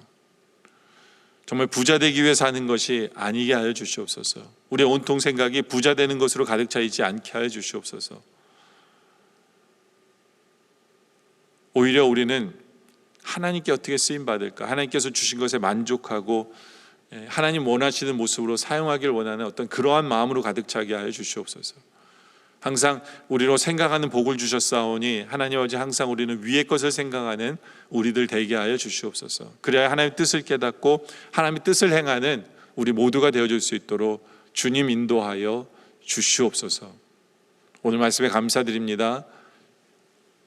정말 부자 되기 위해 사는 것이 아니게 하여 주시옵소서. 우리의 온통 생각이 부자 되는 것으로 가득 차 있지 않게 하여 주시옵소서. 오히려 우리는 하나님께 어떻게 쓰임받을까, 하나님께서 주신 것에 만족하고 하나님 원하시는 모습으로 사용하길 원하는 어떤 그러한 마음으로 가득 차게 하여 주시옵소서. 항상 우리로 생각하는 복을 주셨사오니 하나님 아버지, 항상 우리는 위의 것을 생각하는 우리들 되게 하여 주시옵소서. 그래야 하나님의 뜻을 깨닫고 하나님의 뜻을 행하는 우리 모두가 되어줄 수 있도록 주님 인도하여 주시옵소서. 오늘 말씀에 감사드립니다.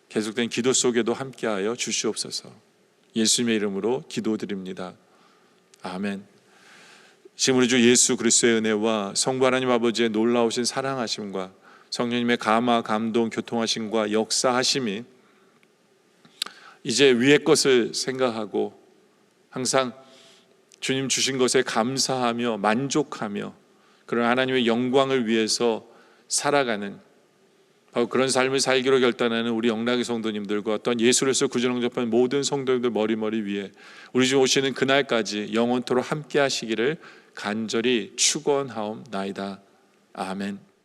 계속된 기도 속에도 함께하여 주시옵소서. 예수님의 이름으로 기도드립니다. 아멘. 지금 우리 주 예수 그리스도의 은혜와 성부 하나님 아버지의 놀라우신 사랑하심과 성령님의 감화, 감동, 교통하심과 역사하심이 이제 위의 것을 생각하고 항상 주님 주신 것에 감사하며 만족하며 그런 하나님의 영광을 위해서 살아가는 바로 그런 삶을 살기로 결단하는 우리 영락의 성도님들과 또한 예수로서 구주를 영접하는 모든 성도님들 머리 위에 우리 주 오시는 그날까지 영원토록 함께 하시기를 간절히 축원하옵나이다. 아멘.